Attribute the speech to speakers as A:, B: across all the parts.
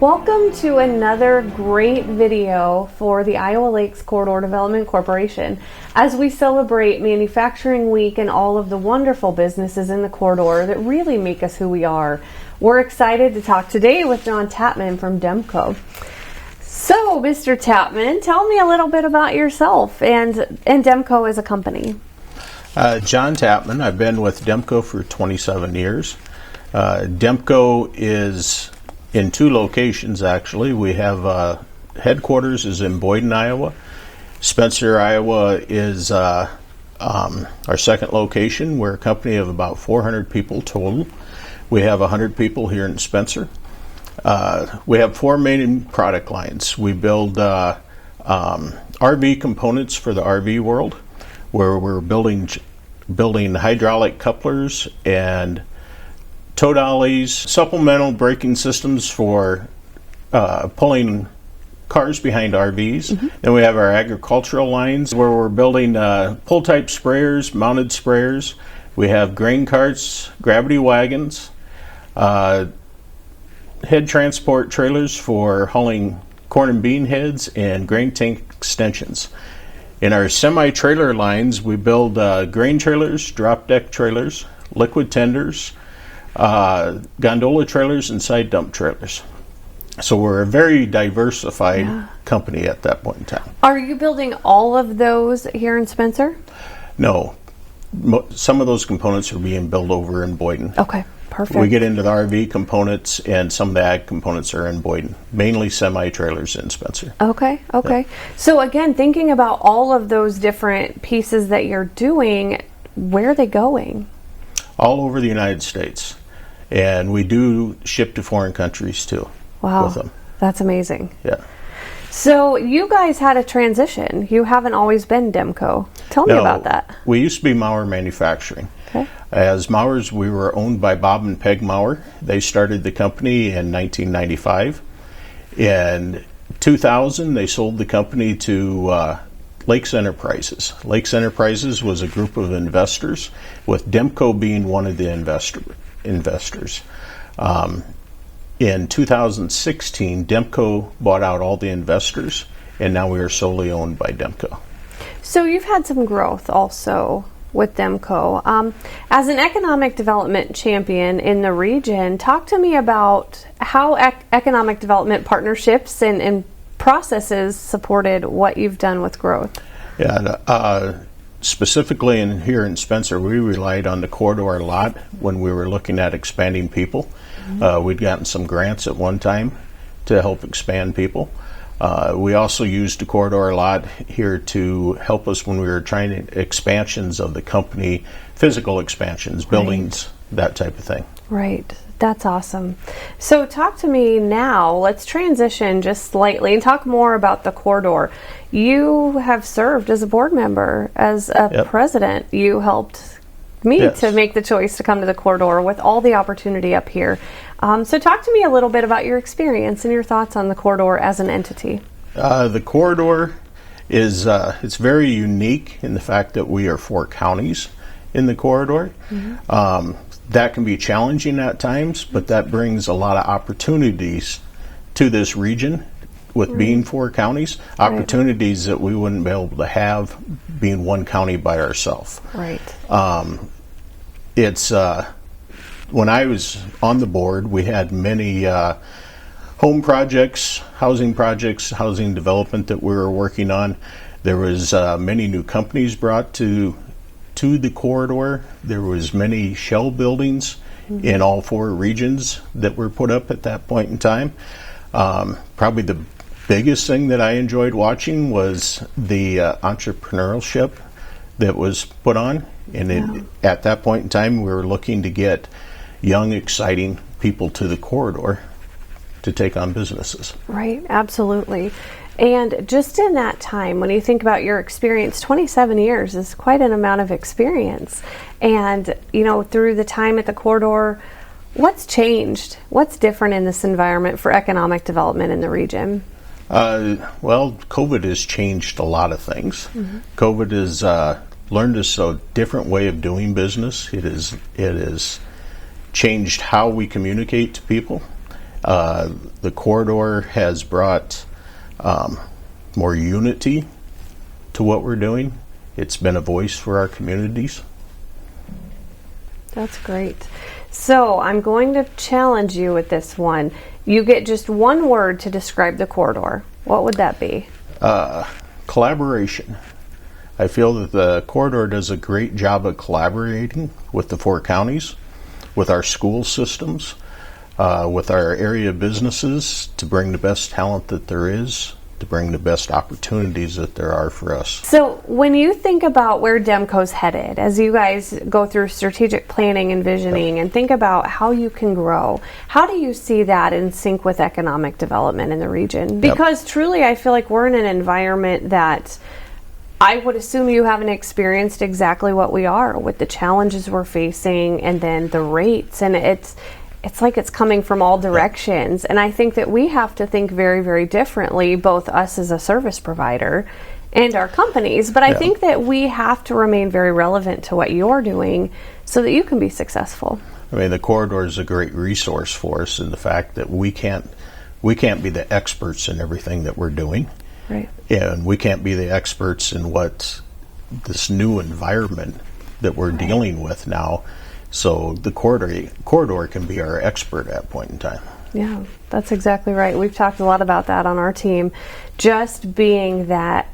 A: Welcome to another great video for the Iowa Lakes Corridor Development Corporation as we celebrate Manufacturing Week and all of the wonderful businesses in the corridor that really make us who we are. We're excited to talk today with John Tatman from DEMCO. So, Mr. Tatman, tell me a little bit about yourself and DEMCO as a company.
B: John Tatman. I've been with DEMCO for 27 years. DEMCO is in two locations, actually. We have headquarters is in Boyden, Iowa. Spencer, Iowa is our second location. We're a company of about 400 people total. We have 100 people here in Spencer. We have four main product lines. We build RV components for the RV world, where we're building hydraulic couplers and tow dollies, supplemental braking systems for pulling cars behind RVs. Mm-hmm. Then we have our agricultural lines where we're building pull-type sprayers, mounted sprayers. We have grain carts, gravity wagons, head transport trailers for hauling corn and bean heads, and grain tank extensions. In our semi-trailer lines, we build grain trailers, drop deck trailers, liquid tenders, gondola trailers, and side dump trailers. So we're a very diversified company at that point in time.
A: Are you building all of those here in Spencer?
B: No. Some of those components are being built over in Boyden.
A: Okay, perfect.
B: We get into the RV components, and some of the ag components are in Boyden. Mainly semi-trailers in Spencer.
A: Okay. Yeah. So again, thinking about all of those different pieces that you're doing, where are they going?
B: All over the United States. And we do ship to foreign countries too.
A: Wow,
B: with them.
A: That's amazing.
B: Yeah.
A: So you guys had a transition. You haven't always been DEMCO. Tell me about that.
B: We used to be Maurer Manufacturing.
A: Okay.
B: As Maurers, we were owned by Bob and Peg Maurer. They started the company in 1995. In 2000, they sold the company to Lakes Enterprises. Lakes Enterprises was a group of investors, with DEMCO being one of the investors. In 2016, DEMCO bought out all the investors, and now we are solely owned by DEMCO.
A: So you've had some growth also with DEMCO. As an economic development champion in the region, talk to me about how economic development partnerships and processes supported what you've done with growth.
B: Yeah, specifically here in Spencer, we relied on the corridor a lot when we were looking at expanding people. Mm-hmm. We'd gotten some grants at one time to help expand people. We also used the corridor a lot here to help us when we were trying expansions of the company, physical expansions, buildings, that type of thing.
A: Right. That's awesome. So talk to me now. Let's transition just slightly and talk more about the corridor. You have served as a board member, as a president. You helped me to make the choice to come to the corridor with all the opportunity up here. So talk to me a little bit about your experience and your thoughts on the corridor as an entity.
B: The corridor is it's very unique in the fact that we are 4 counties in the corridor. Mm-hmm. That can be challenging at times, but that brings a lot of opportunities to this region with being 4 counties, opportunities that we wouldn't be able to have being one county by ourselves.
A: Right.
B: It's when I was on the board, we had many home projects, housing development that we were working on. There was many new companies brought to the corridor. There was many shell buildings in all 4 regions that were put up at that point in time. Probably the biggest thing that I enjoyed watching was the entrepreneurship that was put on. And at that point in time, we were looking to get young, exciting people to the corridor to take on businesses. Right,
A: absolutely. And just in that time, when you think about your experience, 27 years is quite an amount of experience. And, through the time at the corridor, what's changed? What's different in this environment for economic development in the region?
B: Well, COVID has changed a lot of things. Mm-hmm. COVID has learned us a different way of doing business. It has changed how we communicate to people. The corridor has brought more unity to what we're doing. It's been a voice for our communities.
A: That's great. So I'm going to challenge you with this one. You get just one word to describe the corridor. What would that be?
B: Collaboration. I feel that the corridor does a great job of collaborating with the 4 counties, with our school systems, with our area businesses to bring the best talent that there is, to bring the best opportunities that there are for us.
A: So when you think about where DEMCO's headed, as you guys go through strategic planning and visioning and think about how you can grow, how do you see that in sync with economic development in the region? Because truly I feel like we're in an environment that I would assume you haven't experienced exactly what we are with the challenges we're facing and then the rates, and it's like it's coming from all directions. And I think that we have to think very, very differently, both us as a service provider and our companies. But I think that we have to remain very relevant to what you're doing so that you can be successful.
B: I mean, the corridor is a great resource for us in the fact that we can't be the experts in everything that we're doing.
A: Right.
B: And we can't be the experts in what this new environment that we're dealing with now. So the corridor can be our expert at point in time.
A: Yeah, that's exactly right. We've talked a lot about that on our team. Just being that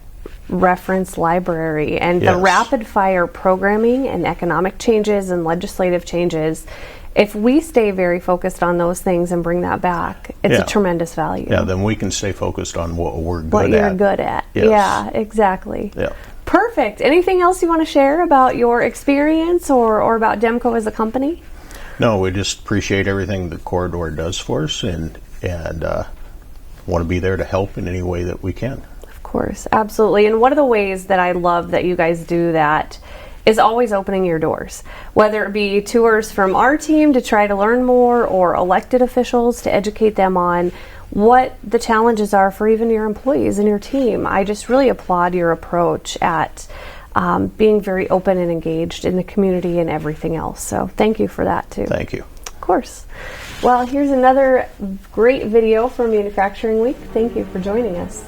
A: reference library and the rapid fire programming and economic changes and legislative changes. If we stay very focused on those things and bring that back, it's a tremendous value.
B: Yeah, then we can stay focused on what we're good at.
A: What you're good at.
B: Yes.
A: Yeah, exactly.
B: Yeah.
A: Perfect. Anything else you want to share about your experience or about DEMCO as a company?
B: No, we just appreciate everything the corridor does for us and want to be there to help in any way that we can.
A: Of course, absolutely. And one of the ways that I love that you guys do that is always opening your doors, whether it be tours from our team to try to learn more or elected officials to educate them on what the challenges are for even your employees and your team. I just really applaud your approach at being very open and engaged in the community and everything else. So thank you for that too.
B: Thank you.
A: Of course. Well, here's another great video from Manufacturing Week. Thank you for joining us.